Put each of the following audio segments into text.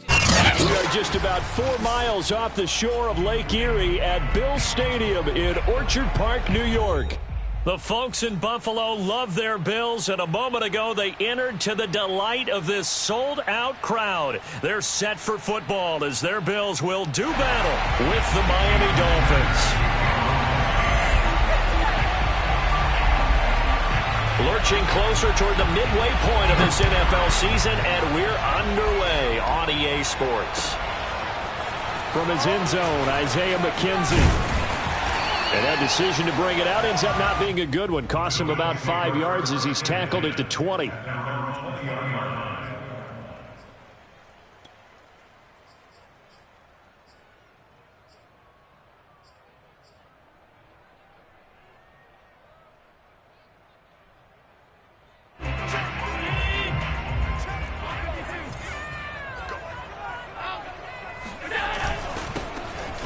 We are just about 4 miles off the shore of Lake Erie at Bill Stadium in Orchard Park, New York. The folks in Buffalo love their Bills, and a moment ago they entered to the delight of this sold-out crowd. They're set for football as their Bills will do battle with the Miami Dolphins. Lurching closer toward the midway point of this NFL season, and we're underway on EA Sports. From his end zone, Isaiah McKenzie. And that decision to bring it out ends up not being a good one. Costs him about 5 yards as he's tackled at the 20.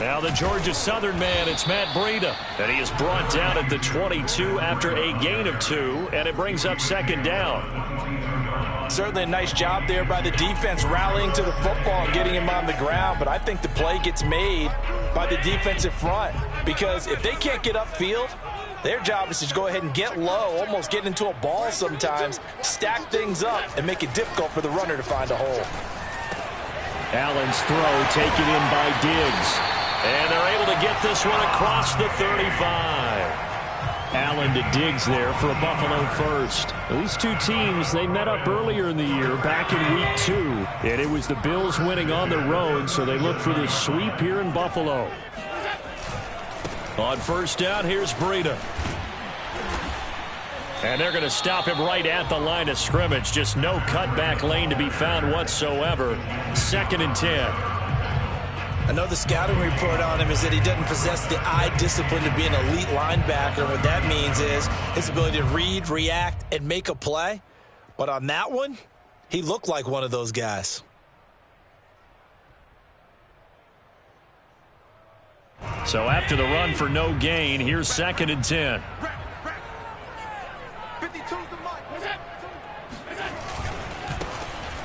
Now the Georgia Southern man, it's Matt Breida. And he is brought down at the 22 after a gain of 2, and it brings up second down. Certainly a nice job there by the defense rallying to the football and getting him on the ground, but I think the play gets made by the defensive front because if they can't get upfield, their job is to go ahead and get low, almost get into a ball sometimes, stack things up, and make it difficult for the runner to find a hole. Allen's throw taken in by Diggs. And they're able to get this one across the 35. Allen to Diggs there for a Buffalo first. These two teams, they met up earlier in the year, back in Week 2. And it was the Bills winning on the road, so they look for the sweep here in Buffalo. On first down, here's Breida. And they're going to stop him right at the line of scrimmage. Just no cutback lane to be found whatsoever. 2nd and 10. I know the scouting report on him is that he doesn't possess the eye discipline to be an elite linebacker. What that means is his ability to read, react, and make a play. But on that one, he looked like one of those guys. So after the run for no gain, here's 2nd and 10.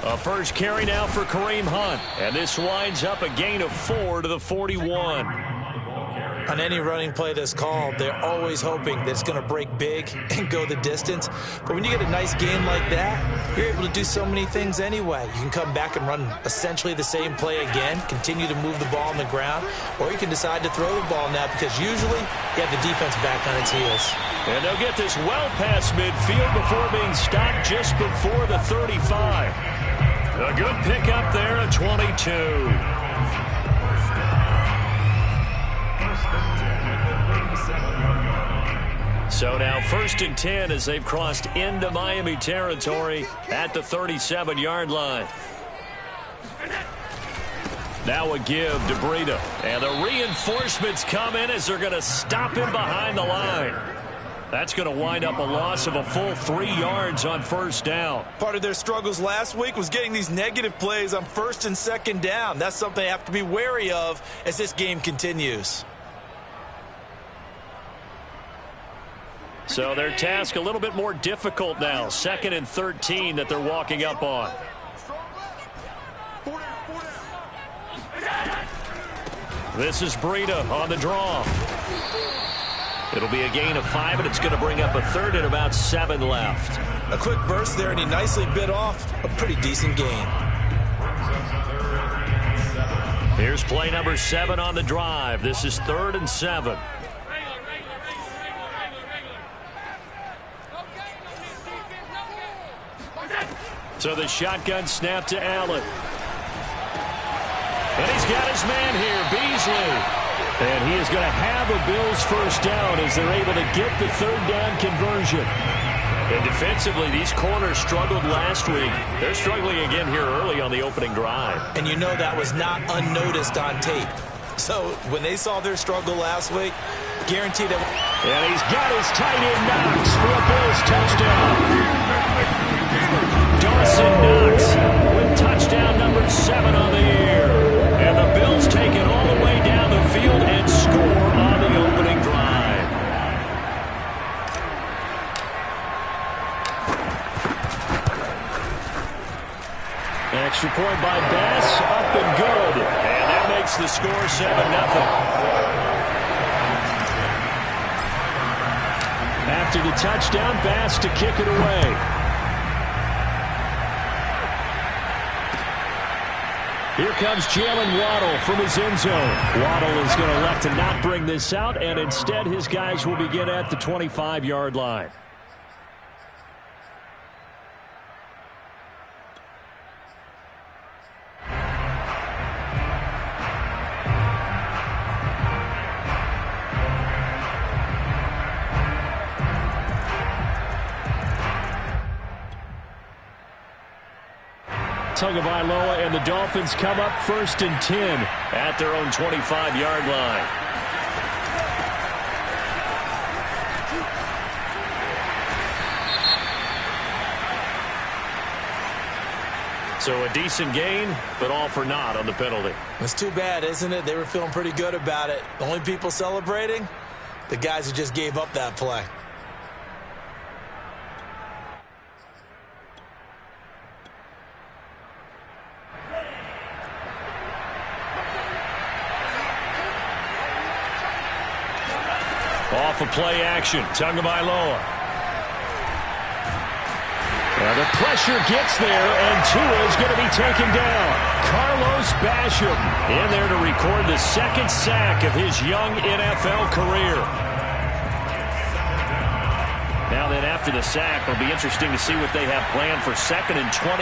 A first carry now for Kareem Hunt. And this winds up a gain of 4 to the 41. On any running play that's called, they're always hoping that it's going to break big and go the distance. But when you get a nice game like that, you're able to do so many things anyway. You can come back and run essentially the same play again, continue to move the ball on the ground, or you can decide to throw the ball now because usually you have the defense back on its heels. And they'll get this well past midfield before being stopped just before the 35. A good pickup there at 22. So now 1st and 10 as they've crossed into Miami territory at the 37-yard line. Now a give to Breida. And the reinforcements come in as they're going to stop him behind the line. That's going to wind up a loss of a full 3 yards on first down. Part of their struggles last week was getting these negative plays on 1st and 2nd down. That's something they have to be wary of as this game continues. So their task a little bit more difficult now. 2nd and 13 that they're walking up on. This is Breida on the draw. It'll be a gain of 5, and it's going to bring up a 3rd and about 7 left. A quick burst there, and he nicely bit off a pretty decent gain. Here's play number 7 on the drive. This is 3rd and 7. So the shotgun snap to Allen. And he's got his man here, Beasley. And he is going to have a Bills first down as they're able to get the 3rd down conversion. And defensively, these corners struggled last week. They're struggling again here early on the opening drive. And you know that was not unnoticed on tape. So when they saw their struggle last week, guaranteed that. And he's got his tight end Knox for a Bills touchdown. Dawson Knox with touchdown number 7 on the year. And the Bills take it all the way down the field and score on the opening drive. Extra point by Bass. the score 7-0. After the touchdown, Bass to kick it away. Here comes Jalen Waddle from his end zone. Waddle is going to elect to not bring this out, and instead his guys will begin at the 25-yard line. Tagovailoa and the Dolphins come up 1st and 10 at their own 25-yard line. So a decent gain, but all for naught on the penalty. It's too bad, isn't it? They were feeling pretty good about it. The only people celebrating, the guys who just gave up that play. Off of play action, Tagovailoa. Well, the pressure gets there, and Tua is going to be taken down. Carlos Basham in there to record the 2nd sack of his young NFL career. Now then, after the sack, it'll be interesting to see what they have planned for 2nd and 23.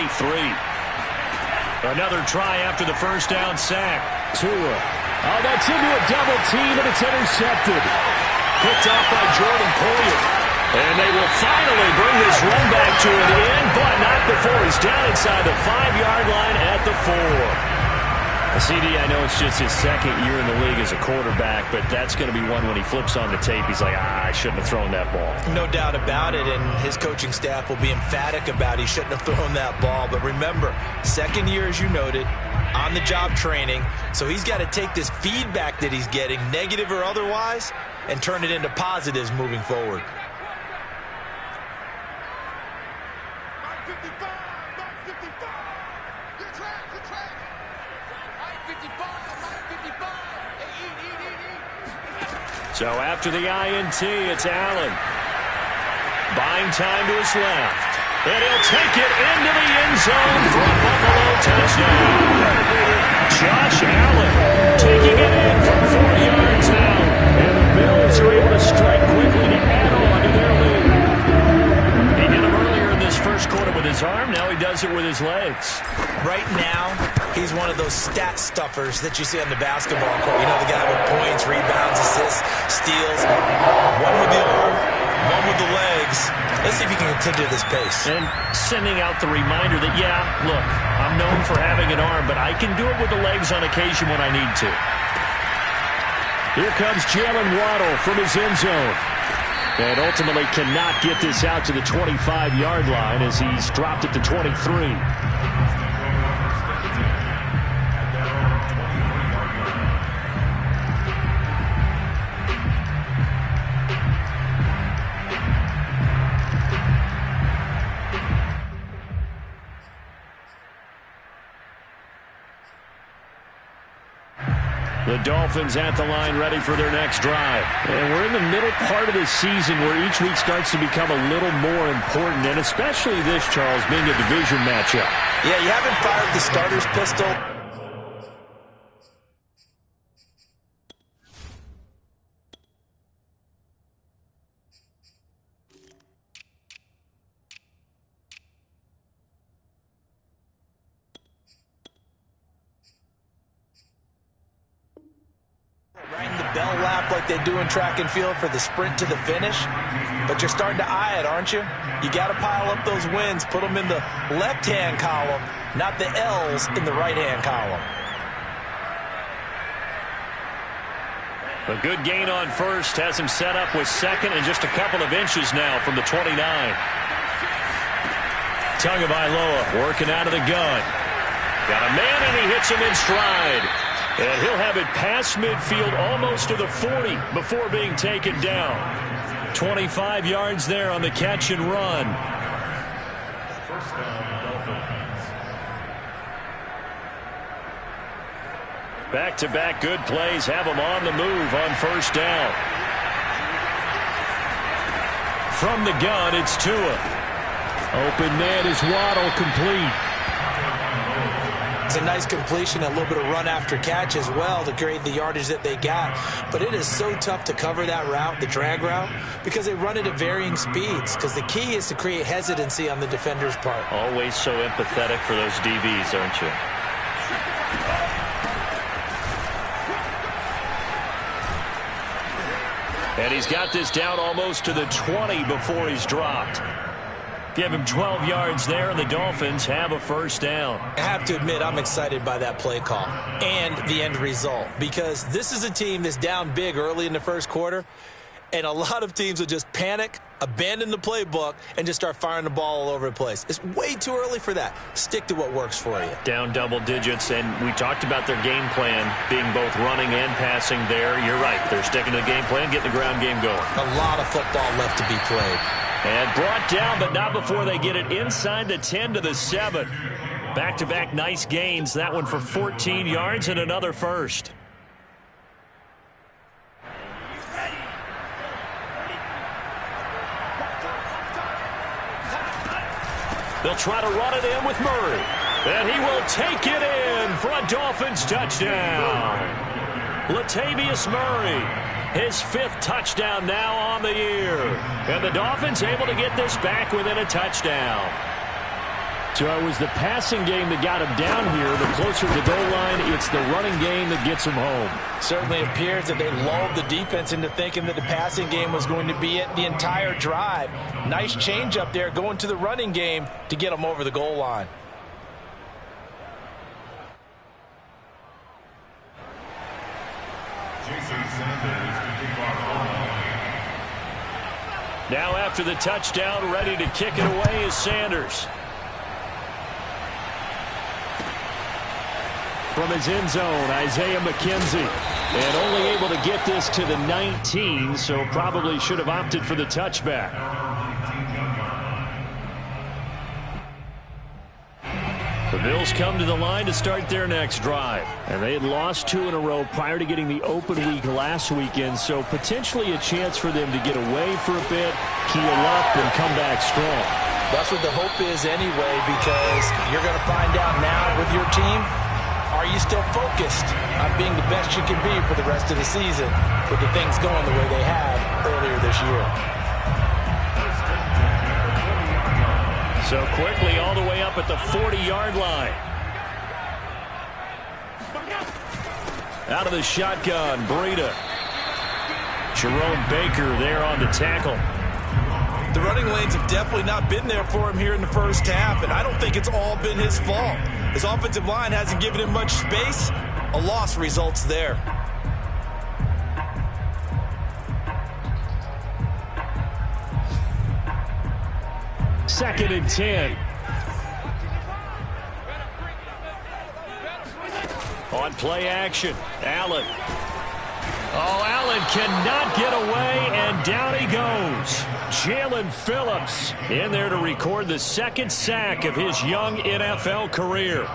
Another try after the first down sack. Tua. Oh, that's into a double team, and it's intercepted. Picked off by Jordan Poyer. And they will finally bring this run back to an end, but not before he's down inside the 5-yard line at the 4. CD, I know it's just his 2nd year in the league as a quarterback, but that's going to be one when he flips on the tape. He's like, I shouldn't have thrown that ball. No doubt about it, and his coaching staff will be emphatic about he shouldn't have thrown that ball. But remember, 2nd year, as you noted, on-the-job training, so he's got to take this feedback that he's getting, negative or otherwise, and turn it into positives moving forward. So after the INT, it's Allen. Buying time to his left. And he'll take it into the end zone for a Buffalo touchdown. Josh Allen taking it in from 4 yards out. And the Bills are able to strike quickly to add on to their lead. He hit him earlier in this first quarter with his arm. Now he does it with his legs. Right now, he's one of those stat stuffers that you see on the basketball court. You know, the guy with points, rebounds, assists, steals. One with the arm, one with the legs. Let's see if he can continue this pace. And sending out the reminder that, yeah, look, I'm known for having an arm, but I can do it with the legs on occasion when I need to. Here comes Jalen Waddle from his end zone. And ultimately cannot get this out to the 25-yard line as he's dropped it to 23. The Dolphins at the line ready for their next drive. And we're in the middle part of the season where each week starts to become a little more important, and especially this, Charles, being a division matchup. Yeah, you haven't fired the starter's pistol. Riding the bell lap like they do in track and field for the sprint to the finish. But you're starting to eye it, aren't you? You got to pile up those wins, put them in the left-hand column, not the L's in the right-hand column. A good gain on first has him set up with 2nd and just a couple of inches now from the 29. Tagovailoa working out of the gun. Got a man and he hits him in stride. And he'll have it past midfield almost to the 40 before being taken down. 25 yards there on the catch and run. Back-to-back good plays have them on the move on first down. From the gun, it's Tua. Open man is Waddle, complete. It's a nice completion, a little bit of run after catch as well to create the yardage that they got. But it is so tough to cover that route, the drag route, because they run it at varying speeds. Because the key is to create hesitancy on the defender's part. Always so empathetic for those DBs, aren't you? And he's got this down almost to the 20 before he's dropped. Give him 12 yards there, and the Dolphins have a first down. I have to admit, I'm excited by that play call and the end result, because this is a team that's down big early in the first quarter, and a lot of teams will just panic, abandon the playbook, and just start firing the ball all over the place. It's way too early for that. Stick to what works for you. Down double digits, and we talked about their game plan being both running and passing there. You're right. They're sticking to the game plan, getting the ground game going. A lot of football left to be played. And brought down, but not before they get it inside the 10 to the 7. Back-to-back nice gains. That one for 14 yards and another first. They'll try to run it in with Murray. And he will take it in for a Dolphins touchdown. Latavius Murray, his 5th touchdown now on the year. And the Dolphins able to get this back within a touchdown. So it was the passing game that got him down here. The closer to the goal line, it's the running game that gets him home. Certainly appears that they lulled the defense into thinking that the passing game was going to be it the entire drive. Nice change up there going to the running game to get them over the goal line. Now after the touchdown, ready to kick it away is Sanders. From his end zone, Isaiah McKenzie. And only able to get this to the 19, so probably should have opted for the touchback. The Bills come to the line to start their next drive. And they had lost 2 in a row prior to getting the open week last weekend, so potentially a chance for them to get away for a bit, keel up, and come back strong. That's what the hope is anyway, because you're going to find out now with your team, are you still focused on being the best you can be for the rest of the season with the things going the way they have earlier this year? So quickly all the way up at the 40-yard line. Out of the shotgun, Breida. Jerome Baker there on the tackle. The running lanes have definitely not been there for him here in the first half, and I don't think it's all been his fault. His offensive line hasn't given him much space. A loss results there. Second and 10. On play action, Allen. Oh, Allen cannot get away, and down he goes. Jalen Phillips in there to record the 2nd sack of his young NFL career.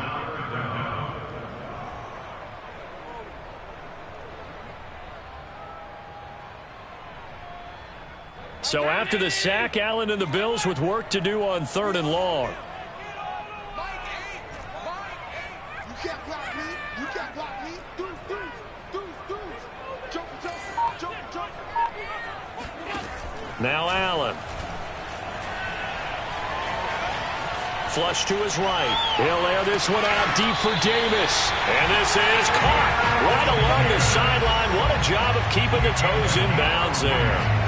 So after the sack, Allen and the Bills with work to do on 3rd and long. Now Allen. Flush to his right. He'll air this one out deep for Davis. And this is caught right along the sideline. What a job of keeping the toes in bounds there.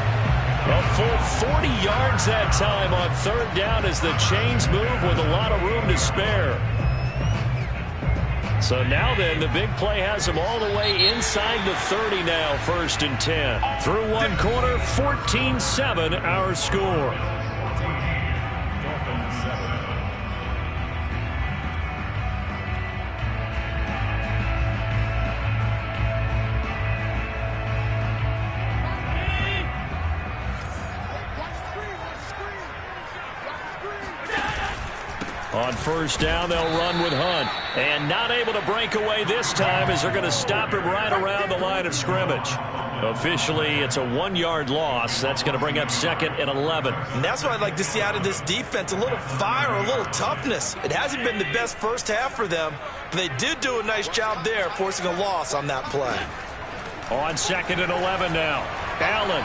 A full 40 yards that time on 3rd down as the chains move with a lot of room to spare. So now then, the big play has him all the way inside the 30 now, 1st and 10. Through one quarter, 14-7 our score. On On first down, they'll run with Hunt. And not able to break away this time as they're going to stop him right around the line of scrimmage. Officially, it's a 1-yard loss. That's going to bring up 2nd and 11. And that's what I'd like to see out of this defense, a little fire, a little toughness. It hasn't been the best first half for them, but they did do a nice job there, forcing a loss on that play. On 2nd and 11 now. Allen.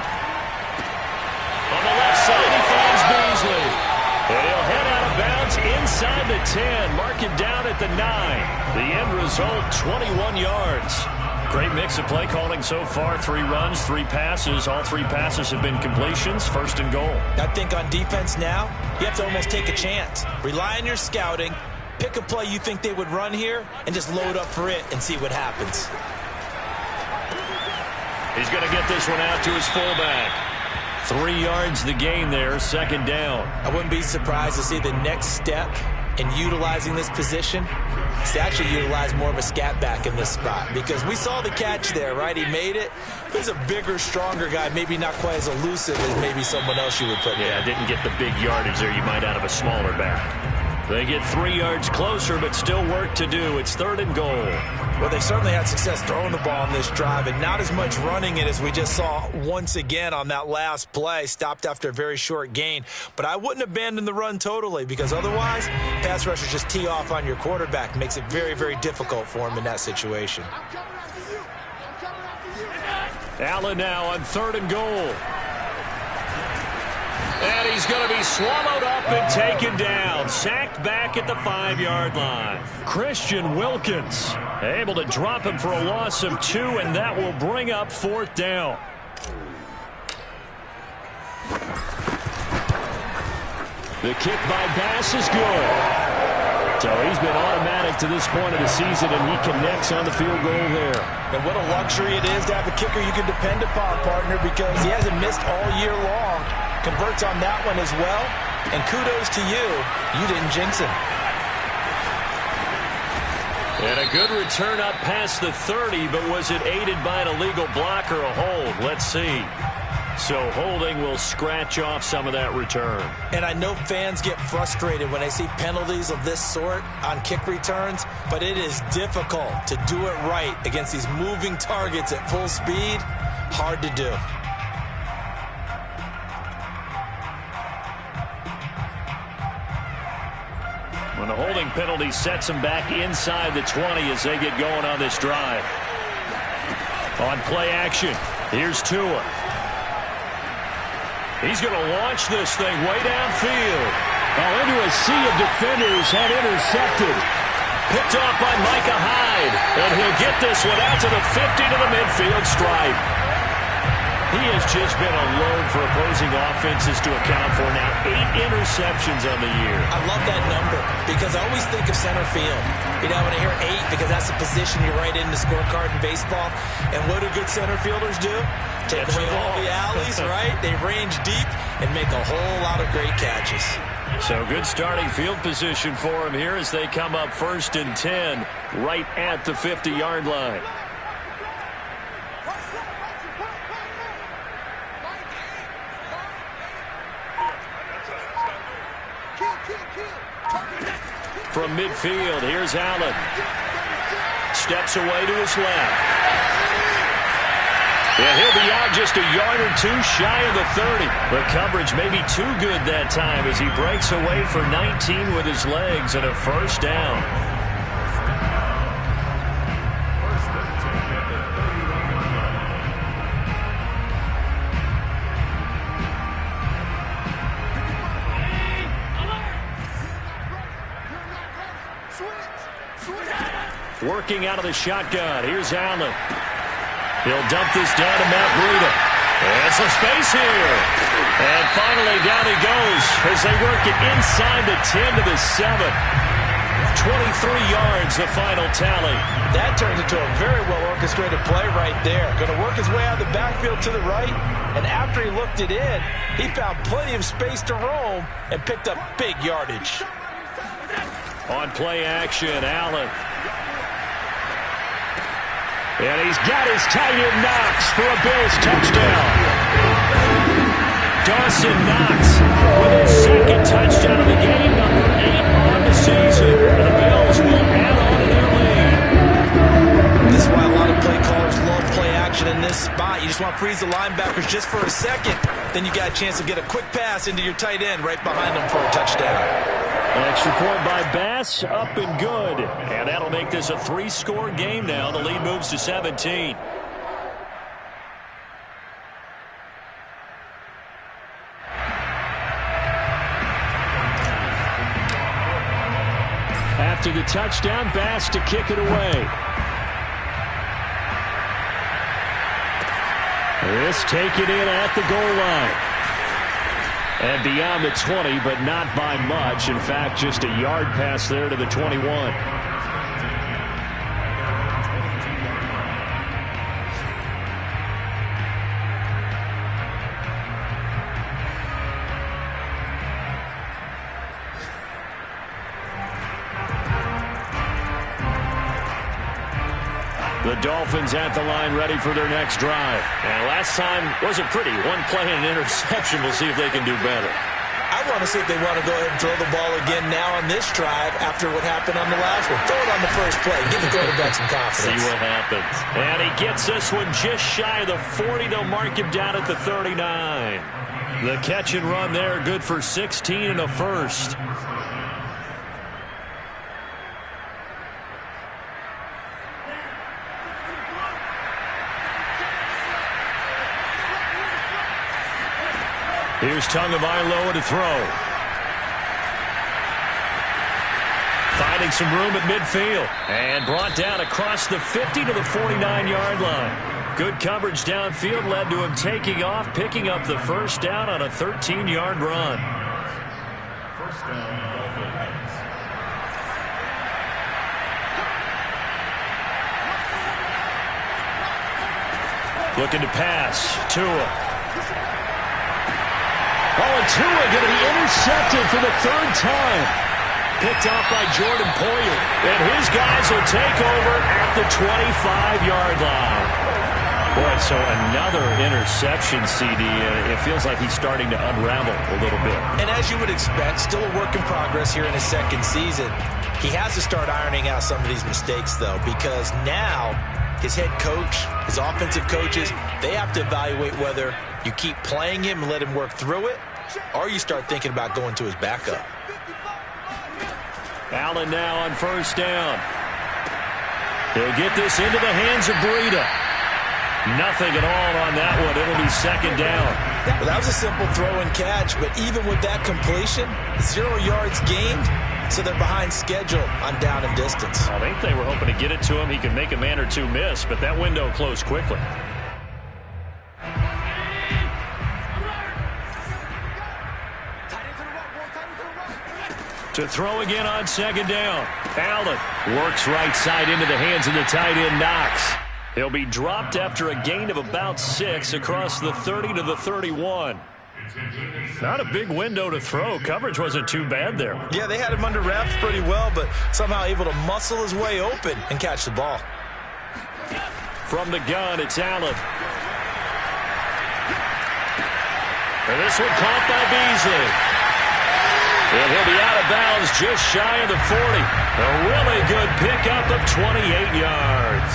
On the left side, he finds Beasley. And he'll head out of bounds inside the 10. Mark it down at the 9. The end result, 21 yards. Great mix of play calling so far. 3 runs, 3 passes. All 3 passes have been completions. 1st and goal. I think on defense now, you have to almost take a chance. Rely on your scouting. Pick a play you think they would run here and just load up for it and see what happens. He's going to get this one out to his fullback. 3 yards the gain there, 2nd down. I wouldn't be surprised to see the next step in utilizing this position is to actually utilize more of a scat back in this spot, because we saw the catch there, right? He made it. He's a bigger, stronger guy, maybe not quite as elusive as maybe someone else you would put there. Yeah, didn't get the big yardage there you might out of a smaller back. They get 3 yards closer, but still work to do. It's 3rd and goal. Well, they certainly had success throwing the ball on this drive, and not as much running it as we just saw once again on that last play. Stopped after a very short gain. But I wouldn't abandon the run totally, because otherwise, pass rushers just tee off on your quarterback. Makes it very, very difficult for him in that situation. Allen now on 3rd and goal. And he's going to be swallowed up and taken down. Sacked back at the 5-yard line. Christian Wilkins able to drop him for a loss of 2, and that will bring up 4th down. The kick by Bass is good. So he's been automatic to this point of the season, and he connects on the field goal there. And what a luxury it is to have a kicker you can depend upon, partner, because he hasn't missed all year long. Converts on that one as well. And kudos to you. You didn't jinx him. And a good return up past the 30, but was it aided by an illegal block or a hold? Let's see. So holding will scratch off some of that return. And I know fans get frustrated when they see penalties of this sort on kick returns, but it is difficult to do it right against these moving targets at full speed. Hard to do. When a holding penalty sets them back inside the 20 as they get going on this drive. On play action, here's Tua. He's going to launch this thing way downfield. Into a sea of defenders and intercepted. Picked off by Micah Hyde. And he'll get this one out to the 50 to the midfield stripe. He has just been a load for opposing offenses to account for now. 8 interceptions on the year. I love that number because I always think of center field. You know, when I hear 8, because that's the position you write in the scorecard in baseball. And what do good center fielders do? Take away all the alleys, right? They range deep and make a whole lot of great catches. So good starting field position for him here as they come up 1st and 10 right at the 50-yard line. From midfield, here's Allen. Steps away to his left. Yeah, he'll be out just a yard or 2 shy of the 30. The coverage may be too good that time as he breaks away for 19 with his legs and a 1st down. Working out of the shotgun. Here's Allen. He'll dump this down to Matt Breida. And some space here. And finally down he goes as they work it inside the 10 to the 7. 23 yards the final tally. That turns into a very well-orchestrated play right there. Going to work his way out of the backfield to the right. And after he looked it in, he found plenty of space to roam and picked up big yardage. On play action, Allen. And he's got his tight end Knox for a Bills touchdown. Dawson Knox with his 2nd touchdown of the game, number 8 on the season. just want to freeze the linebackers just for a second. Then you got a chance to get a quick pass into your tight end right behind them for a touchdown. Extra point by Bass, up and good. And that'll make this a 3-score game now. The lead moves to 17. After the touchdown, Bass to kick it away. This taken in at the goal line. And beyond the 20, but not by much. In fact, just a yard pass there to the 21. The Dolphins at the line ready for their next drive. And last time wasn't pretty. One play and an interception. We'll see if they can do better. I want to see if they want to go ahead and throw the ball again now on this drive after what happened on the last one. Throw it on the first play. Give the quarterback some confidence. See what happens. And he gets this one just shy of the 40. They'll mark him down at the 39. The catch and run there, good for 16 and a first. Here's Tagovailoa to throw. Finding some room at midfield. And brought down across the 50 to the 49-yard line. Good coverage downfield led to him taking off, picking up the first down on a 13-yard run. Looking to pass. Tua. Oh, and Tua going to be intercepted for the third time. Picked off by Jordan Poyer. And his guys will take over at the 25-yard line. Boy, so another interception, CD. It feels like he's starting to unravel a little bit. And as you would expect, still a work in progress here in his second season. He has to start ironing out some of these mistakes, though, because now his head coach, his offensive coaches, they have to evaluate whether you keep playing him and let him work through it, or you start thinking about going to his backup. Allen now on first down. He'll get this into the hands of Breida. Nothing at all on that one. It'll be second down. Well, that was a simple throw and catch, but even with that completion, 0 yards gained, so they're behind schedule on down and distance. I think they were hoping to get it to him. He could make a man or two miss, but that window closed quickly. To throw again on second down. Allen works right side into the hands of the tight end, Knox. He'll be dropped after a gain of about 6 across the 30 to the 31. Not a big window to throw. Coverage wasn't too bad there. Yeah, they had him under wraps pretty well, but somehow able to muscle his way open and catch the ball. From the gun, it's Allen. And this one caught by Beasley. And he'll be out of bounds just shy of the 40. A really good pickup of 28 yards.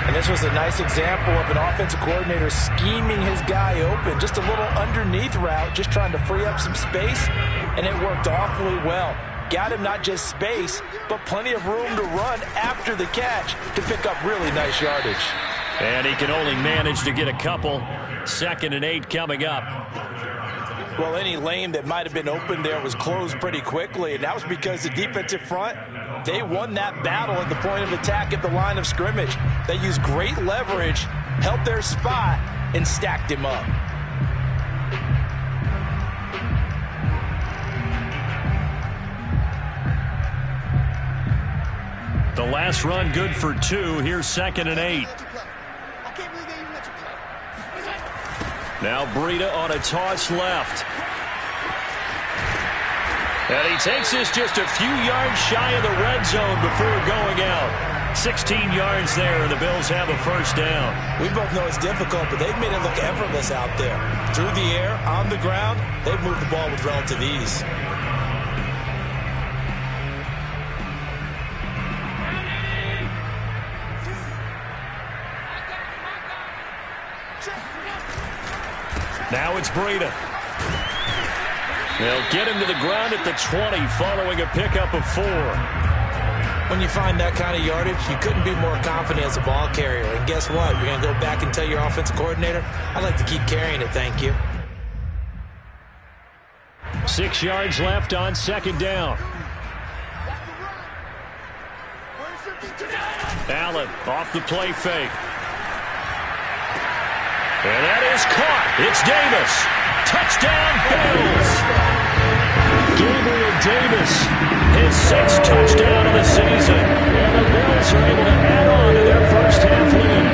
And this was a nice example of an offensive coordinator scheming his guy open. Just a little underneath route, just trying to free up some space, and it worked awfully well. Got him not just space, but plenty of room to run after the catch to pick up really nice yardage. And he can only manage to get a couple. 2nd and 8 coming up. Well, any lane that might have been open there was closed pretty quickly, and that was because the defensive front, they won that battle at the point of attack at the line of scrimmage. They used great leverage, held their spot, and stacked him up. The last run good for 2. Here's 2nd and 8. Now Breida on a toss left. And he takes this just a few yards shy of the red zone before going out. 16 yards there, and the Bills have a first down. We both know it's difficult, but they've made it look effortless out there. Through the air, on the ground, they've moved the ball with relative ease. Check. Now it's Breida. They'll get him to the ground at the 20 following a pickup of 4. When you find that kind of yardage, you couldn't be more confident as a ball carrier. And guess what? You're going to go back and tell your offensive coordinator, I'd like to keep carrying it, thank you. 6 yards left on second down. Allen off the play fake. And that is caught. It's Davis. Touchdown, Bills. Gabriel Davis, his 6th touchdown of the season. And the Bills are able to add on to their first half lead.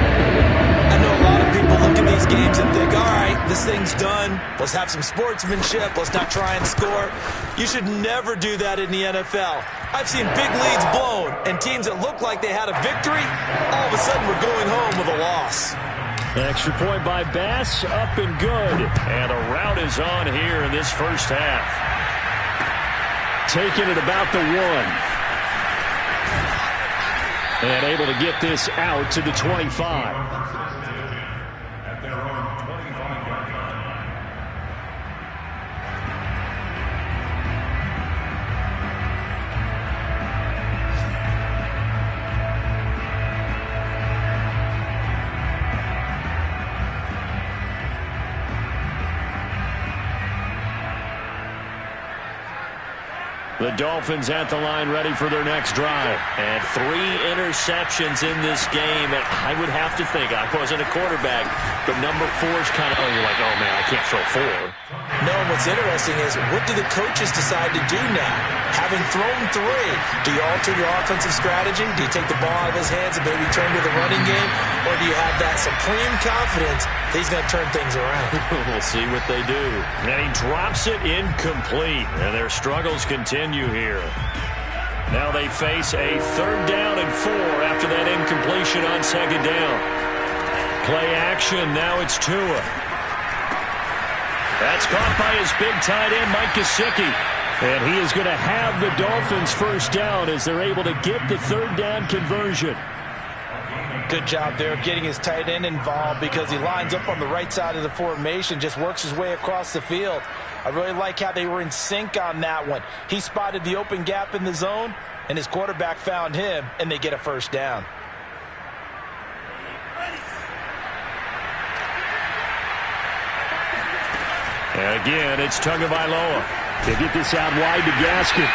I know a lot of people look at these games and think, all right, this thing's done. Let's have some sportsmanship. Let's not try and score. You should never do that in the NFL. I've seen big leads blown, and teams that look like they had a victory, all of a sudden we're going home with a loss. Extra point by Bass, up and good. And a rout is on here in this first half. Taking it about the 1. And able to get this out to the 25. The Dolphins at the line ready for their next drive. And 3 interceptions in this game. And I would have to think, I wasn't a quarterback, but number 4 is kind of, you're like, oh, man, I can't throw 4. No, and what's interesting is, what do the coaches decide to do now? Having thrown 3, do you alter your offensive strategy? Do you take the ball out of his hands and maybe turn to the running game? Or do you have that supreme confidence that he's going to turn things around? We'll see what they do. And he drops it incomplete. And their struggles continue here. Now they face a 3rd down and 4 after that incompletion on second down. Play action. Now it's Tua. That's caught by his big tight end, Mike Gesicki. And he is going to have the Dolphins first down as they're able to get the 3rd down conversion. Good job there of getting his tight end involved, because he lines up on the right side of the formation, just works his way across the field. I really like how they were in sync on that one. He spotted the open gap in the zone, and his quarterback found him, and they get a first down. And again, it's Tagovailoa. They get this out wide to Gaskin.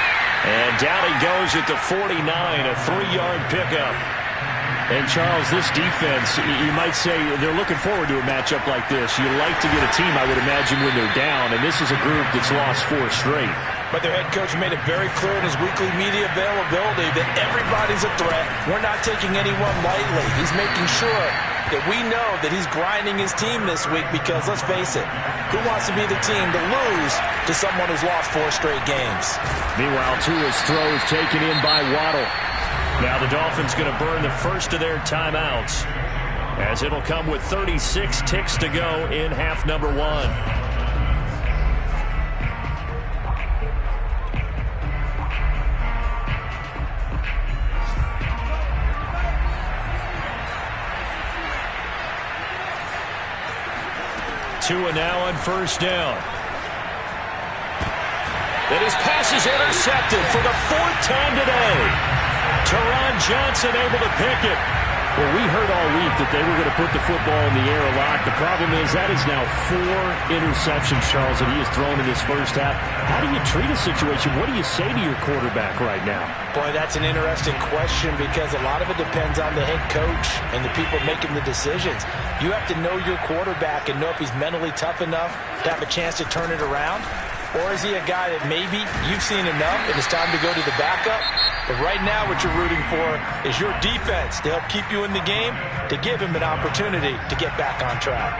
And down he goes at the 49, a 3-yard pickup. And, Charles, this defense, you might say they're looking forward to a matchup like this. You like to get a team, I would imagine, when they're down. And this is a group that's lost 4 straight. But their head coach made it very clear in his weekly media availability that everybody's a threat. We're not taking anyone lightly. He's making sure that we know that he's grinding his team this week, because, let's face it, who wants to be the team to lose to someone who's lost 4 straight games? Meanwhile, Tua's throw is taken in by Waddle. Now the Dolphins going to burn the first of their timeouts, as it'll come with 36 ticks to go in half number 1. Tua now on first down. And his pass is intercepted for the 4th time today. Teron Johnson able to pick it. Well, we heard all week that they were going to put the football in the air a lot. The problem is that is now 4 interceptions, Charles, that he has thrown in this first half. How do you treat a situation? What do you say to your quarterback right now? Boy, that's an interesting question, because a lot of it depends on the head coach and the people making the decisions. You have to know your quarterback and know if he's mentally tough enough to have a chance to turn it around. Or is he a guy that maybe you've seen enough and it's time to go to the backup? But right now what you're rooting for is your defense to help keep you in the game, to give him an opportunity to get back on track.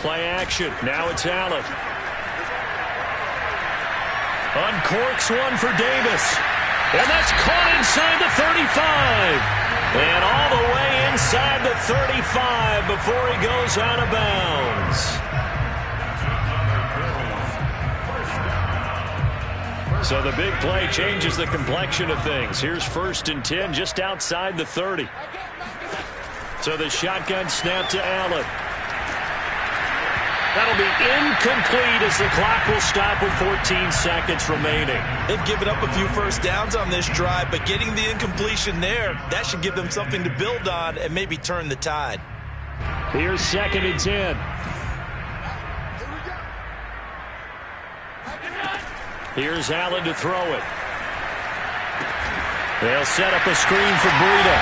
Play action. Now it's Allen. Uncorks one for Davis. And that's caught inside the 35. And all the way inside the 35 before he goes out of bounds. So the big play changes the complexion of things. Here's 1st and 10 just outside the 30. So the shotgun snap to Allen. That'll be incomplete as the clock will stop with 14 seconds remaining. They've given up a few first downs on this drive, but getting the incompletion there, that should give them something to build on and maybe turn the tide. Here's 2nd and 10. Here's Allen to throw it. They'll set up a screen for Breida.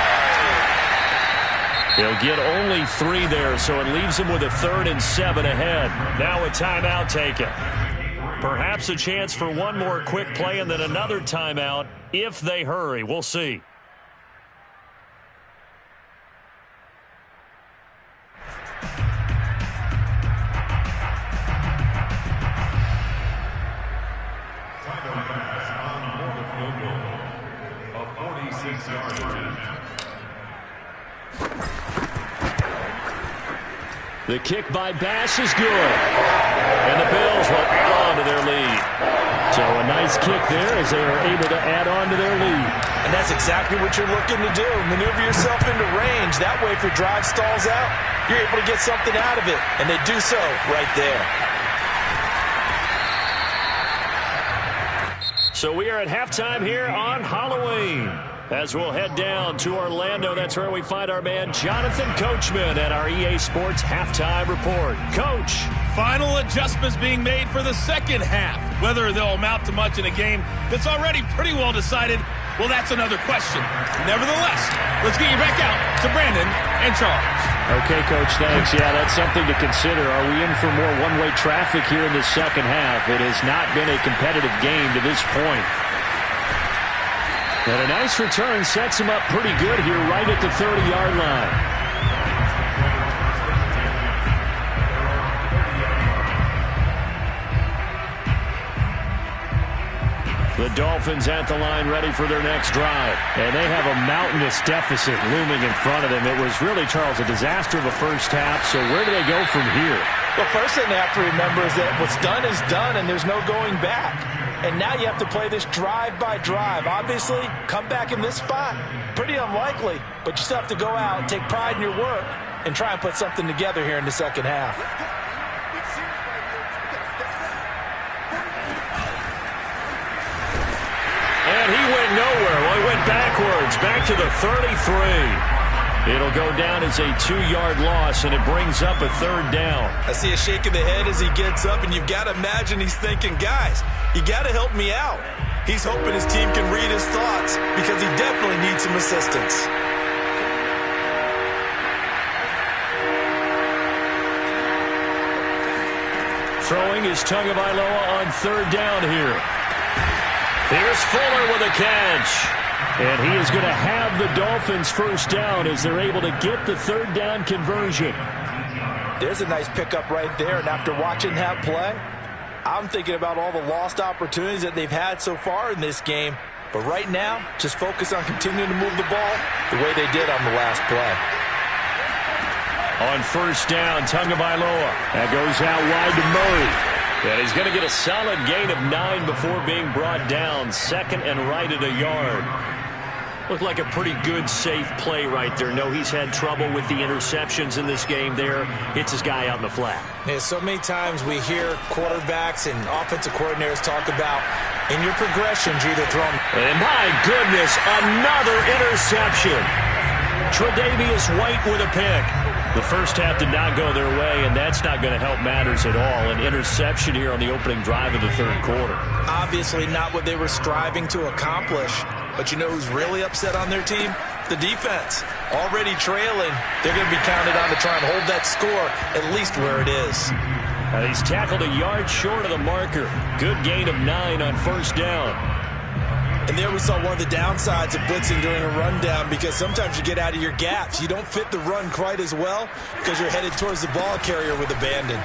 He'll get only 3 there, so it leaves him with a 3rd and 7 ahead. Now a timeout taken. Perhaps a chance for one more quick play and then another timeout if they hurry. We'll see. The kick by Bass is good. And the Bills will add on to their lead. So a nice kick there as they are able to add on to their lead. And that's exactly what you're looking to do. Maneuver yourself into range. That way if your drive stalls out, you're able to get something out of it. And they do so right there. So we are at halftime here on Halloween. As we'll head down to Orlando, that's where we find our man Jonathan Coachman at our EA Sports Halftime Report. Coach. Final adjustments being made for the second half. Whether they'll amount to much in a game that's already pretty well decided, well, that's another question. Nevertheless, let's get you back out to Brandon and Charles. Okay, Coach, thanks. Yeah, that's something to consider. Are we in for more one-way traffic here in the second half? It has not been a competitive game to this point. And a nice return sets him up pretty good here right at the 30-yard line. The Dolphins at the line ready for their next drive. And they have a mountainous deficit looming in front of them. It was really, Charles, a disaster of a first half. So where do they go from here? Well, first thing they have to remember is that what's done is done and there's no going back. And now you have to play this drive by drive. Obviously, come back in this spot, pretty unlikely. But you still have to go out, take pride in your work, and try and put something together here in the second half. And he went nowhere. Well, he went backwards, back to the 33. It'll go down as a 2-yard loss, and it brings up a 3rd down. I see a shake of the head as he gets up, and you've got to imagine he's thinking, guys, you got to help me out. He's hoping his team can read his thoughts because he definitely needs some assistance. Throwing is Tagovailoa on 3rd down here. Here's Fuller with a catch. And he is going to have the Dolphins first down as they're able to get the 3rd down conversion. There's a nice pickup right there. And after watching that play, I'm thinking about all the lost opportunities that they've had so far in this game. But right now, just focus on continuing to move the ball the way they did on the last play. On 1st down, Tagovailoa. That goes out wide to Murray. And he's going to get a solid gain of 9 before being brought down. 2nd and right at a yard. Looked like a pretty good, safe play right there. No, he's had trouble with the interceptions in this game there. Hits his guy out in the flat. Yeah, so many times we hear quarterbacks and offensive coordinators talk about, in your progressions, you're either throwing. And my goodness, another interception. Tre'Davious White with a pick. The first half did not go their way, and that's not going to help matters at all. An interception here on the opening drive of the 3rd quarter. Obviously not what they were striving to accomplish. But you know who's really upset on their team? The defense. Already trailing. They're going to be counted on to try and hold that score at least where it is. He's tackled a yard short of the marker. Good gain of 9 on 1st down. And there we saw one of the downsides of blitzing during a rundown, because sometimes you get out of your gaps. You don't fit the run quite as well because you're headed towards the ball carrier with abandon.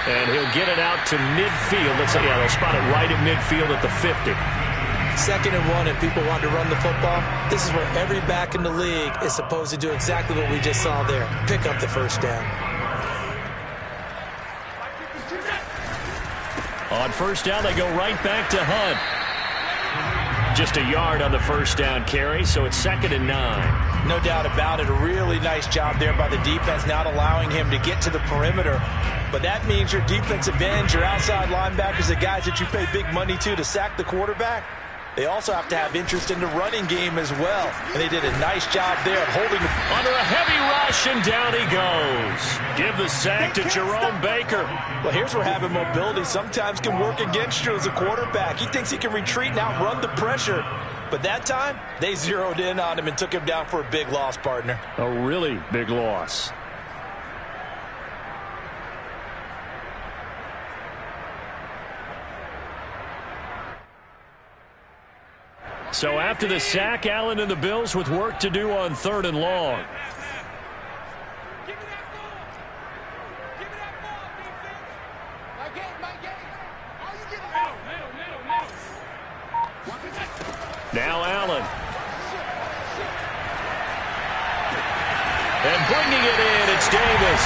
And he'll get it out to midfield. They'll spot it right at midfield at the 50. 2nd and 1, if people want to run the football, this is where every back in the league is supposed to do exactly what we just saw there. Pick up the 1st down. On 1st down, they go right back to Hunt. up just a yard on the first down carry, so it's 2nd and 9. No doubt about it. A really nice job there by the defense, not allowing him to get to the perimeter. But that means your defensive ends, your outside linebackers, the guys that you pay big money to sack the quarterback, they also have to have interest in the running game as well. And they did a nice job there of holding him. Under a heavy rush, and down he goes. Give the sack to Jerome Baker. Well, here's where having mobility sometimes can work against you as a quarterback. He thinks he can retreat and outrun the pressure. But that time, they zeroed in on him and took him down for a big loss, partner. A really big loss. So after the sack, Allen and the Bills with work to do on 3rd and long. Now Allen. And bringing it in, it's Davis.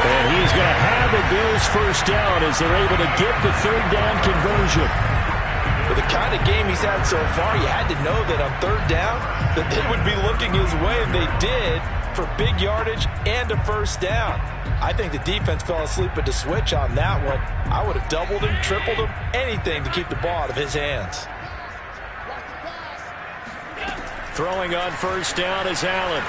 And he's going to have the Bills first down as they're able to get the 3rd down conversion. With the kind of game he's had so far, you had to know that on 3rd down that they would be looking his way, and they did for big yardage and a first down. I think the defense fell asleep at the switch on that one. I would have doubled him, tripled him, anything to keep the ball out of his hands. Throwing on first down is Allen.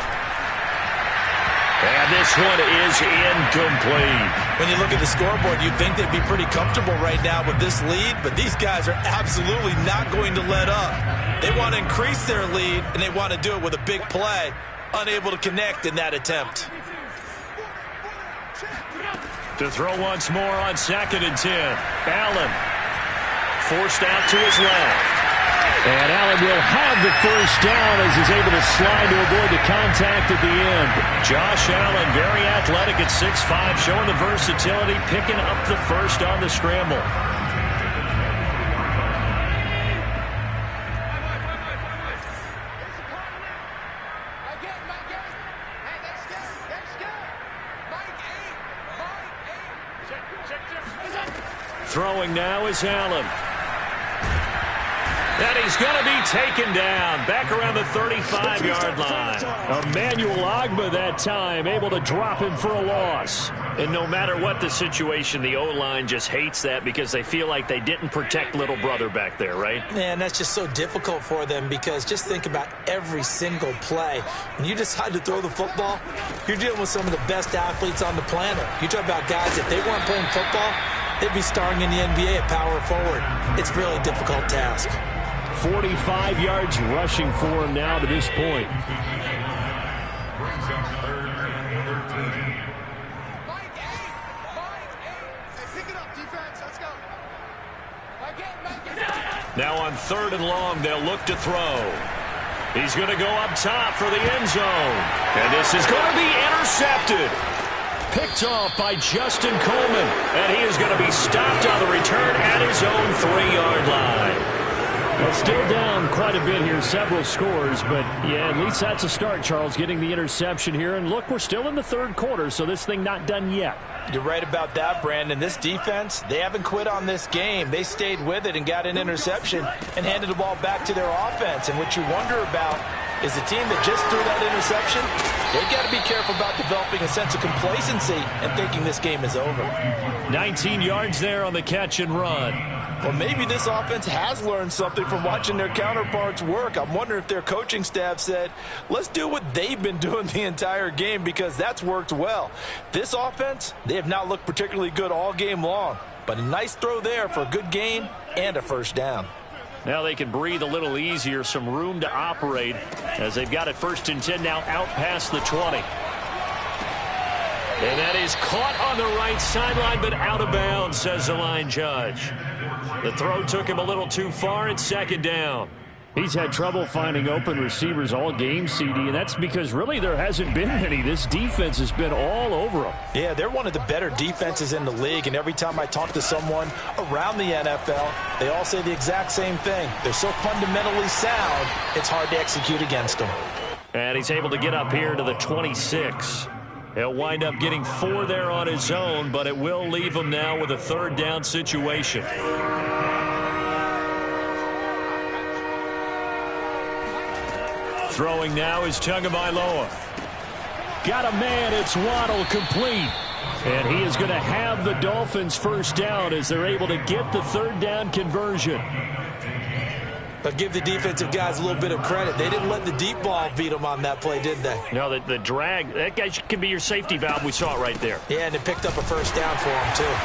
And this one is incomplete. When you look at the scoreboard, you'd think they'd be pretty comfortable right now with this lead, but these guys are absolutely not going to let up. They want to increase their lead, and they want to do it with a big play. Unable to connect in that attempt. To throw once more on 2nd and 10. Allen forced out to his left. And Allen will have the first down as he's able to slide to avoid the contact at the end. Josh Allen, very athletic at 6'5", showing the versatility, picking up the first on the scramble. Throwing now is Allen. And he's going to be taken down back around the 35-yard line. Emmanuel Ogbah that time able to drop him for a loss. And no matter what the situation, the O-line just hates that because they feel like they didn't protect little brother back there, right? Man, that's just so difficult for them because just think about every single play. When you decide to throw the football, you're dealing with some of the best athletes on the planet. You talk about guys, if they weren't playing football, they'd be starring in the NBA at power forward. It's a really difficult task. 45 yards rushing for him now to this point. Now on 3rd and long, they'll look to throw. He's going to go up top for the end zone. And this is going to be intercepted. Picked off by Justin Coleman. And he is going to be stopped on the return at his own 3-yard line. Well, still down quite a bit here, several scores, but yeah, at least that's a start, Charles, getting the interception here. And look, we're still in the 3rd quarter, so this thing not done yet. You're right about that, Brandon. This defense, they haven't quit on this game. They stayed with it and got an interception and handed the ball back to their offense. And what you wonder about is the team that just threw that interception, they've got to be careful about developing a sense of complacency and thinking this game is over. 19 yards there on the catch and run. Well, maybe this offense has learned something from watching their counterparts work. I'm wondering if their coaching staff said, let's do what they've been doing the entire game because that's worked well. This offense, they have not looked particularly good all game long, but a nice throw there for a good gain and a first down. Now they can breathe a little easier, some room to operate as they've got it 1st and 10 now out past the 20. And that is caught on the right sideline, but out of bounds, says the line judge. The throw took him a little too far. It's 2nd down. He's had trouble finding open receivers all game, CD, and that's because really there hasn't been many. This defense has been all over them. Yeah, they're one of the better defenses in the league, and every time I talk to someone around the NFL, they all say the exact same thing. They're so fundamentally sound, it's hard to execute against them. And he's able to get up here to the 26. He'll wind up getting 4 there on his own, but it will leave him now with a 3rd down situation. Throwing now is Tagovailoa. Got a man. It's Waddle, complete. And he is going to have the Dolphins first down as they're able to get the third down conversion. But give the defensive guys a little bit of credit. They didn't let the deep ball beat them on that play, did they? No, the drag, that guy can be your safety valve. We saw it right there. Yeah, and it picked up a first down for him, too.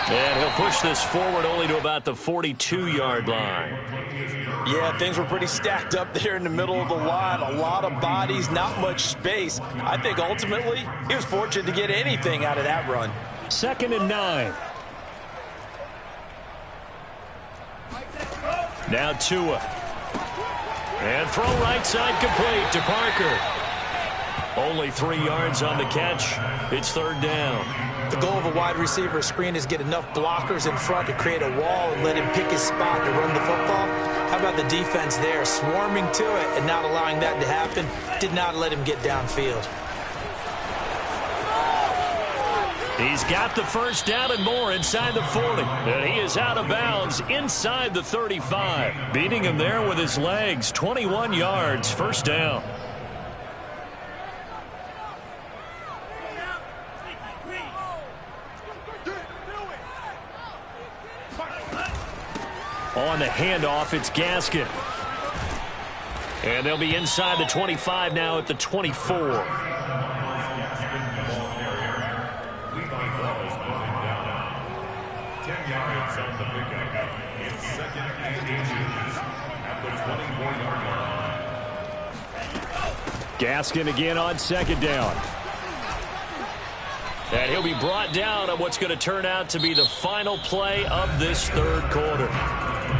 And he'll push this forward only to about the 42-yard line. Yeah, things were pretty stacked up there in the middle of the line. A lot of bodies, not much space. I think ultimately he was fortunate to get anything out of that run. 2nd and 9. Now Tua. And throw right side complete to Parker. Only 3 yards on the catch. It's third down. The goal of a wide receiver screen is get enough blockers in front to create a wall and let him pick his spot to run the football. How about the defense there, swarming to it and not allowing that to happen? Did not let him get downfield. He's got the first down and more inside the 40. And he is out of bounds inside the 35. Beating him there with his legs. 21 yards, first down. On the handoff, it's Gaskin. And they'll be inside the 25 now at the 24. Gaskin again on second down. And he'll be brought down on what's going to turn out to be the final play of this third quarter.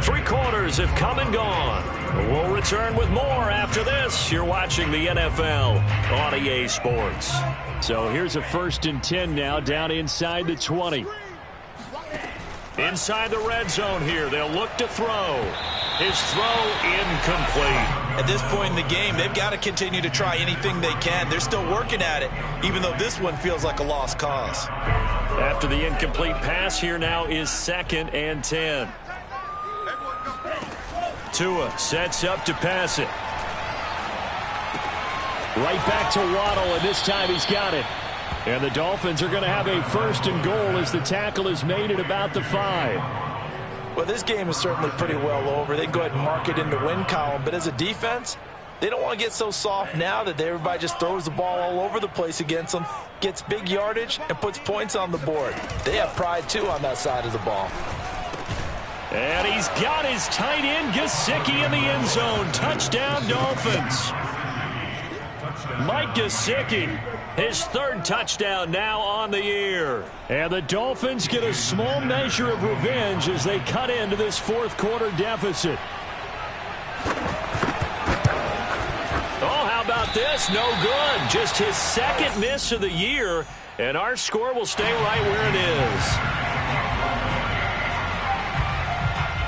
3 quarters have come and gone. We'll return with more after this. You're watching the NFL on EA Sports. So here's a 1st and 10 now down inside the 20. Inside the red zone here. They'll look to throw. His throw incomplete. At this point in the game, they've got to continue to try anything they can. They're still working at it, even though this one feels like a lost cause. After the incomplete pass, here now is 2nd and 10. Tua sets up to pass it. Right back to Waddle, and this time he's got it. And the Dolphins are going to have a 1st and goal as the tackle is made at about the 5. Well, this game is certainly pretty well over. They can go ahead and mark it in the win column. But as a defense, they don't want to get so soft now that everybody just throws the ball all over the place against them, gets big yardage, and puts points on the board. They have pride, too, on that side of the ball. And he's got his tight end, Gesicki, in the end zone. Touchdown, Dolphins. Mike Gesicki, his 3rd touchdown now on the year. And the Dolphins get a small measure of revenge as they cut into this 4th quarter deficit. Oh, how about this? No good. Just his 2nd miss of the year, and our score will stay right where it is.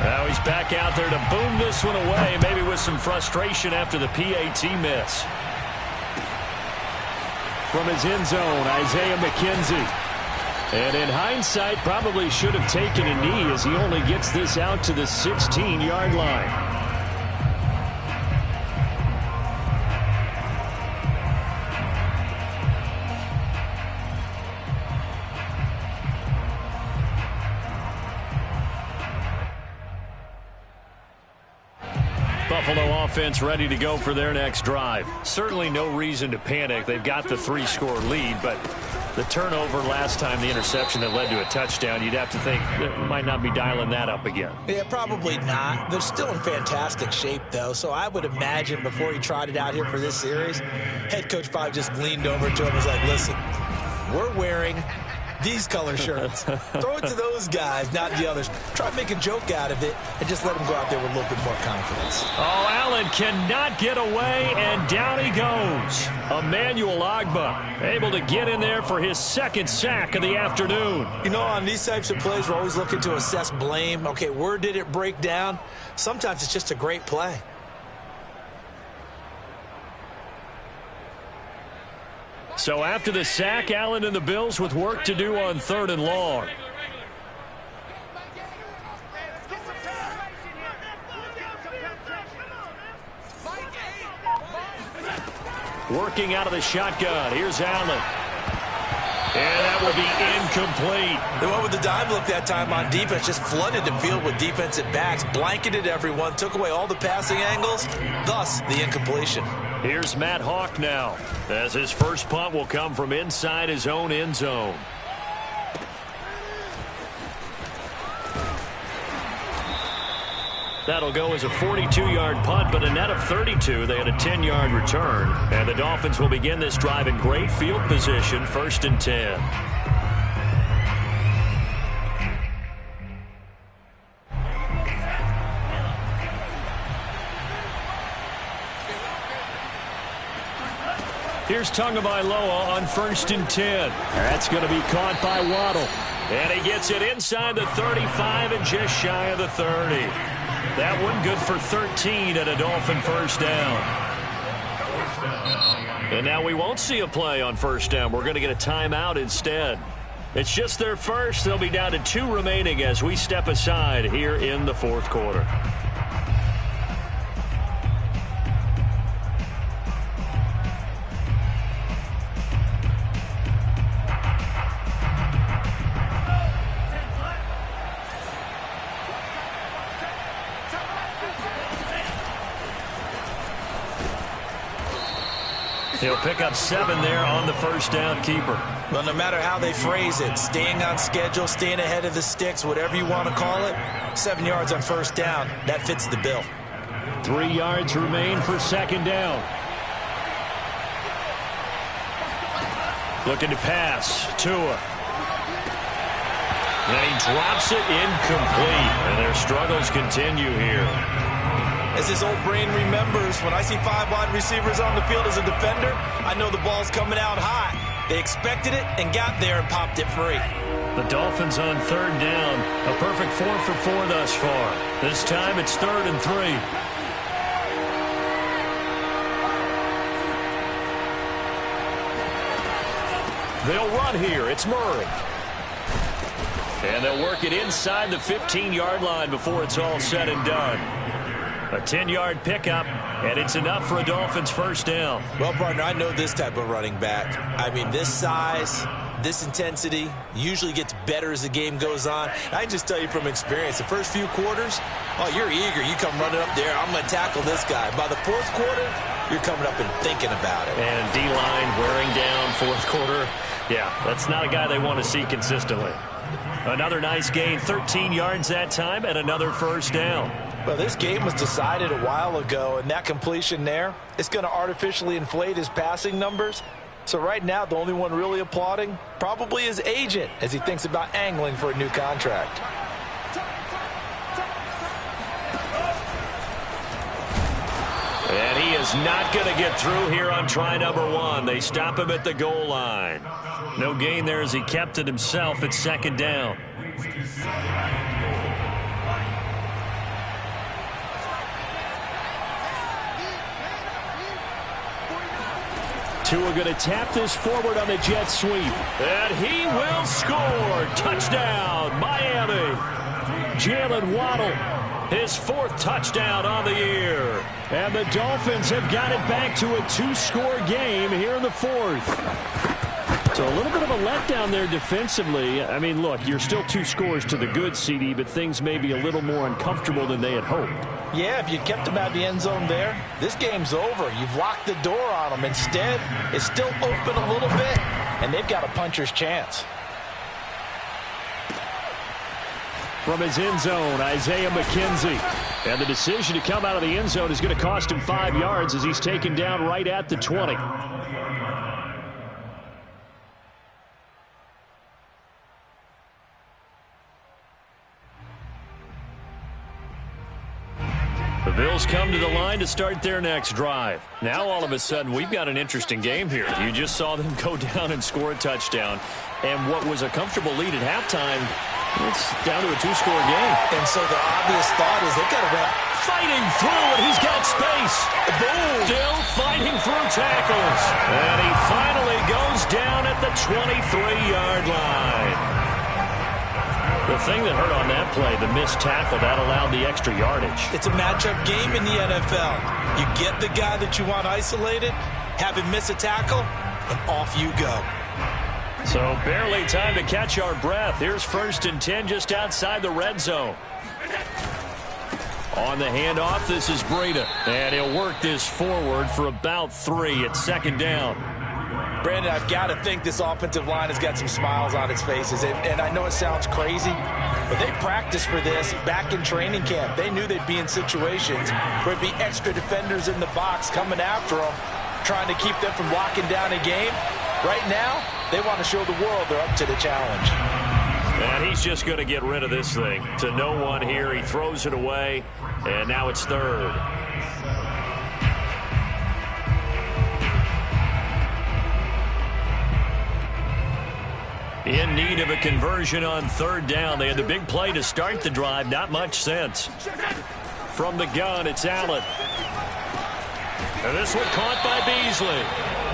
Now he's back out there to boom this one away, maybe with some frustration after the PAT miss. From his end zone, Isaiah McKenzie. And in hindsight, probably should have taken a knee as he only gets this out to the 16-yard line. Buffalo offense ready to go for their next drive. Certainly no reason to panic. They've got the 3-score lead, but the turnover last time, the interception that led to a touchdown, you'd have to think they might not be dialing that up again. Yeah, probably not. They're still in fantastic shape, though, so I would imagine before he tried it out here for this series, head coach probably just leaned over to him and was like, listen, we're wearing these color shirts. Throw it to those guys, not the others. Try to make a joke out of it and just let them go out there with a little bit more confidence. Oh, Allen cannot get away, and down he goes. Emmanuel Ogbah able to get in there for his 2nd sack of the afternoon. You know, on these types of plays, we're always looking to assess blame. Okay, where did it break down? Sometimes it's just a great play. So after the sack, Allen and the Bills with work to do on 3rd and long. Working out of the shotgun. Here's Allen. And that will be incomplete. They went with the dime look that time on defense. Just flooded the field with defensive backs. Blanketed everyone. Took away all the passing angles. Thus, the incompletion. Here's Matt Hawk now, as his first punt will come from inside his own end zone. That'll go as a 42-yard punt, but a net of 32. They had a 10-yard return. And the Dolphins will begin this drive in great field position, 1st and 10. Here's Tagovailoa on 1st and 10. That's going to be caught by Waddle. And he gets it inside the 35 and just shy of the 30. That one good for 13 and a Dolphin first down. And now we won't see a play on first down. We're going to get a timeout instead. It's just their first. They'll be down to 2 remaining as we step aside here in the 4th quarter. He'll pick up 7 there on the first down keeper. Well, no matter how they phrase it, staying on schedule, staying ahead of the sticks, whatever you want to call it, 7 yards on first down, that fits the bill. 3 yards remain for 2nd down. Looking to pass. Tua. And he drops it incomplete. And their struggles continue here. As his old brain remembers, when I see 5 wide receivers on the field as a defender, I know the ball's coming out high. They expected it and got there and popped it free. The Dolphins on 3rd down. A perfect 4 for 4 thus far. This time it's 3rd and 3. They'll run here. It's Murray. And they'll work it inside the 15-yard line before it's all said and done. A 10-yard pickup, and it's enough for a Dolphins first down. Well, partner, I know this type of running back. I mean, this size, this intensity usually gets better as the game goes on. I can just tell you from experience, the first few quarters, oh, you're eager. You come running up there, I'm going to tackle this guy. By the 4th quarter, you're coming up and thinking about it. And D-line wearing down 4th quarter. Yeah, that's not a guy they want to see consistently. Another nice gain, 13 yards that time, and another first down. Well, this game was decided a while ago, and that completion there, it's going to artificially inflate his passing numbers. So right now, the only one really applauding probably his agent as he thinks about angling for a new contract. And he is not going to get through here on try number 1. They stop him at the goal line. No gain there as he kept it himself at 2nd down. Tua going to tap this forward on the jet sweep. And he will score. Touchdown, Miami. Jalen Waddle, his 4th touchdown on the year. And the Dolphins have got it back to a 2-score game here in the 4th. So a little bit of a letdown there defensively. I mean, look, you're still 2 scores to the good, CD, but things may be a little more uncomfortable than they had hoped. Yeah, if you kept them out of the end zone there, this game's over. You've locked the door on them. Instead, it's still open a little bit, and they've got a puncher's chance. From his end zone, Isaiah McKenzie. And the decision to come out of the end zone is going to cost him 5 yards as he's taken down right at the 20. The Bills come to the line to start their next drive. Now, all of a sudden, we've got an interesting game here. You just saw them go down and score a touchdown. And what was a comfortable lead at halftime, it's down to a 2-score game. And so the obvious thought is they've got to run. Fighting through, and he's got space. Boom. Still fighting through tackles. And he finally goes down at the 23-yard line. The thing that hurt on that play, the missed tackle, that allowed the extra yardage. It's a matchup game in the NFL. You get the guy that you want isolated, have him miss a tackle, and off you go. So barely time to catch our breath. Here's 1st and 10 just outside the red zone. On the handoff, this is Breida. And he'll work this forward for about 3 at 2nd down. Brandon, I've got to think this offensive line has got some smiles on its faces. And I know it sounds crazy, but they practiced for this back in training camp. They knew they'd be in situations where there'd be extra defenders in the box coming after them, trying to keep them from locking down a game. Right now, they want to show the world they're up to the challenge. And he's just going to get rid of this thing. To no one here. He throws it away, and now it's 3rd. In need of a conversion on 3rd down. They had the big play to start the drive. Not much sense. From the gun, it's Allen. And this one caught by Beasley.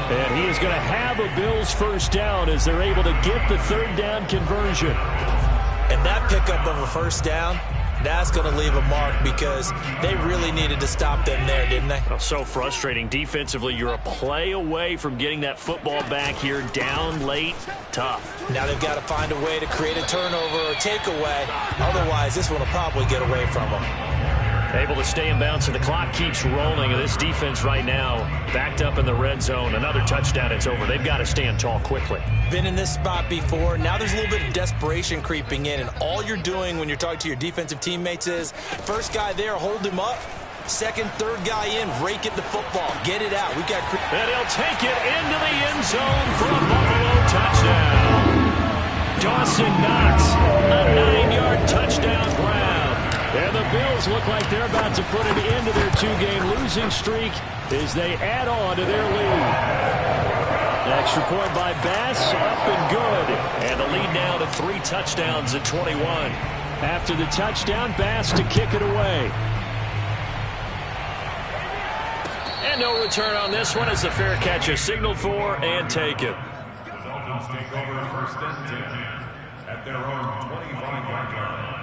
And he is going to have a Bills 1st down as they're able to get the 3rd down conversion. And that pickup of a 1st down, that's going to leave a mark because they really needed to stop them there, didn't they? Oh, so frustrating. Defensively, you're a play away from getting that football back here. Down late, tough. Now they've got to find a way to create a turnover or takeaway. Otherwise, this one will probably get away from them. Able to stay in bounds, and the clock keeps rolling. And this defense right now backed up in the red zone. Another touchdown, it's over. They've got to stand tall quickly. Been in this spot before. Now there's a little bit of desperation creeping in, and all you're doing when you're talking to your defensive teammates is first guy there, hold him up. Second, third guy in, rake at the football. Get it out. We've got... And he'll take it into the end zone for a Buffalo touchdown. Dawson Knox, a 9-yard touchdown grab. And the Bills look like they're about to put an end to their 2-game losing streak as they add on to their lead. Extra point by Bass, up and good. And the lead now to 3 touchdowns at 21. After the touchdown, Bass to kick it away. And no return on this one as the fair catch is signaled for and taken. The Dolphins take over 1st and 10 at their own 25-yard line.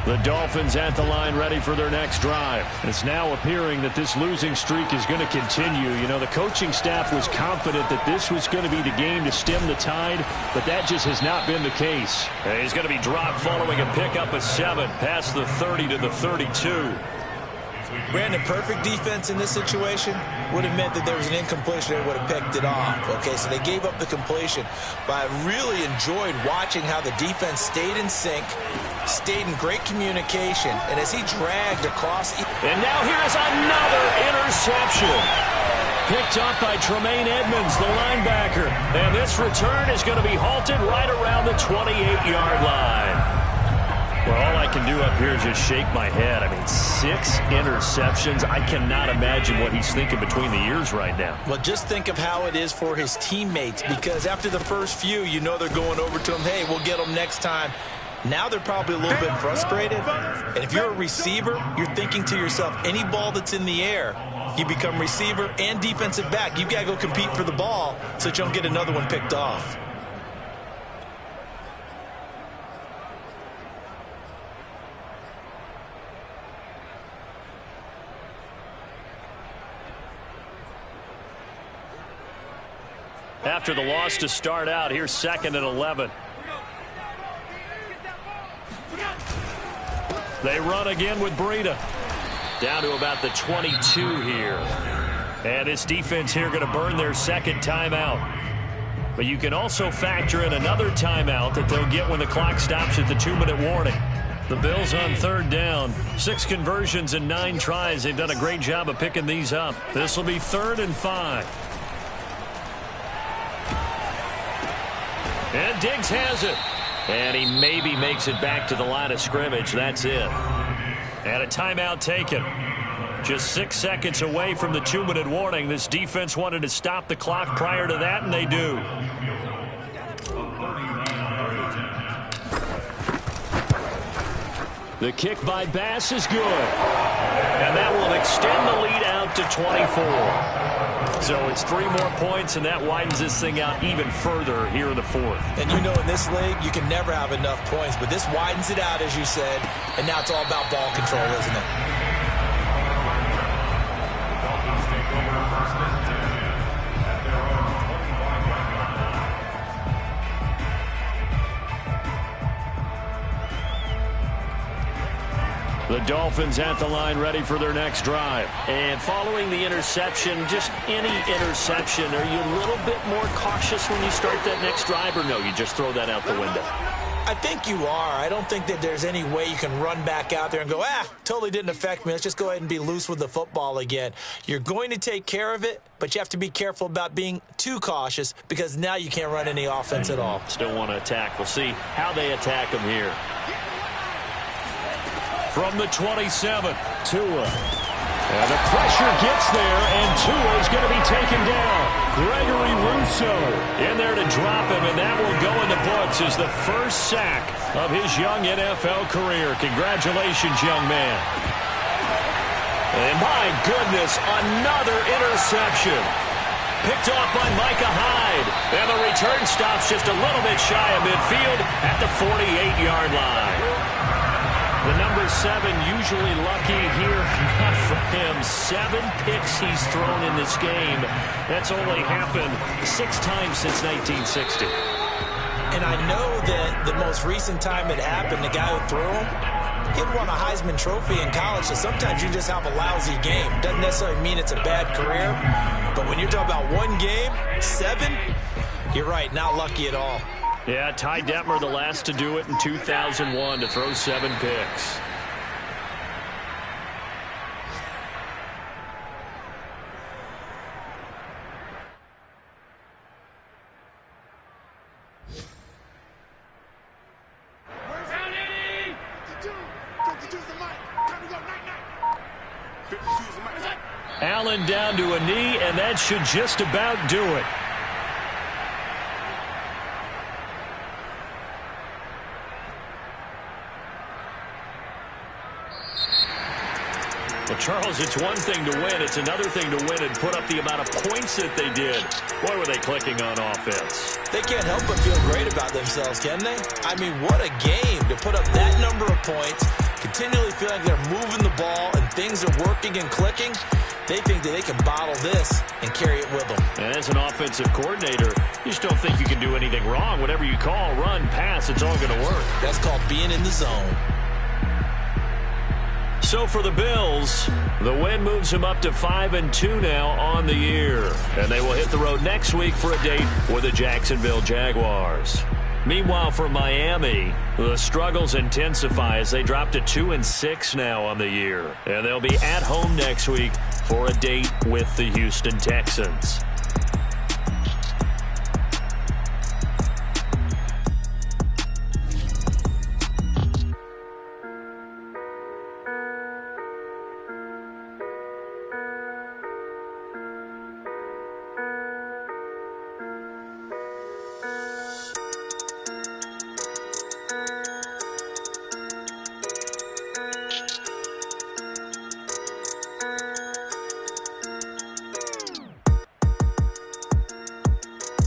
The Dolphins at the line ready for their next drive. It's now appearing that this losing streak is going to continue. You know, the coaching staff was confident that this was going to be the game to stem the tide, but that just has not been the case. And he's going to be dropped following a pickup of 7 past the 30 to the 32. Brandon, perfect defense in this situation would have meant that there was an incompletion. They would have picked it off. Okay, so they gave up the completion. But I really enjoyed watching how the defense stayed in sync, stayed in great communication, and as he dragged across... And now here's another interception. Picked up by Tremaine Edmonds, the linebacker. And this return is going to be halted right around the 28-yard line. Well, all I can do up here is just shake my head. I mean, 6 interceptions. I cannot imagine what he's thinking between the ears right now. Well, just think of how it is for his teammates, because after the first few, you know they're going over to him, hey, we'll get them next time. Now they're probably a little bit frustrated. And if you're a receiver, you're thinking to yourself, any ball that's in the air, you become receiver and defensive back. You've got to go compete for the ball so that you don't get another one picked off. After the loss to start out, here's 2nd and 11. They run again with Breida. Down to about the 22 here. And this defense here going to burn their 2nd timeout. But you can also factor in another timeout that they'll get when the clock stops at the 2-minute warning. The Bills on 3rd down. 6 conversions and 9 tries. They've done a great job of picking these up. This will be 3rd and 5. And Diggs has it. And he maybe makes it back to the line of scrimmage. That's it. And a timeout taken. Just 6 seconds away from the 2-minute warning. This defense wanted to stop the clock prior to that, and they do. The kick by Bass is good. And that will extend the lead out to 24. So it's 3 more points, and that widens this thing out even further here in the 4th. And you know, in this league, you can never have enough points, but this widens it out, as you said, and now it's all about ball control, isn't it? Dolphins take over 1st The Dolphins at the line ready for their next drive. And following the interception, just any interception, are you a little bit more cautious when you start that next drive, or no, you just throw that out the window? I think you are. I don't think that there's any way you can run back out there and go, totally didn't affect me. Let's just go ahead and be loose with the football again. You're going to take care of it, but you have to be careful about being too cautious because now you can't run any offense at all. Still want to attack. We'll see how they attack him here. From the 27, Tua. And the pressure gets there, and Tua is going to be taken down. Gregory Rousseau in there to drop him, and that will go in the books as the first sack of his young NFL career. Congratulations, young man. And my goodness, another interception. Picked off by Micah Hyde. And the return stops just a little bit shy of midfield at the 48-yard line. The number 7 usually lucky here. Not for him. 7 picks he's thrown in this game. That's only happened 6 times since 1960. And I know that the most recent time it happened, the guy who threw him, he won a Heisman Trophy in college, so sometimes you just have a lousy game. Doesn't necessarily mean it's a bad career, but when you're talking about one game, 7, you're right, not lucky at all. Yeah, Ty Detmer, the last to do it in 2001, to throw 7 picks. Allen down to a knee, and that should just about do it. Well, Charles, it's one thing to win. It's another thing to win and put up the amount of points that they did. Boy, were they clicking on offense. They can't help but feel great about themselves, can they? I mean, what a game to put up that number of points, continually feel like they're moving the ball and things are working and clicking. They think that they can bottle this and carry it with them. And as an offensive coordinator, you just don't think you can do anything wrong. Whatever you call, run, pass, it's all going to work. That's called being in the zone. So for the Bills, the win moves them up to 5-2 now on the year. And they will hit the road next week for a date with the Jacksonville Jaguars. Meanwhile, for Miami, the struggles intensify as they drop to 2-6 now on the year. And they'll be at home next week for a date with the Houston Texans.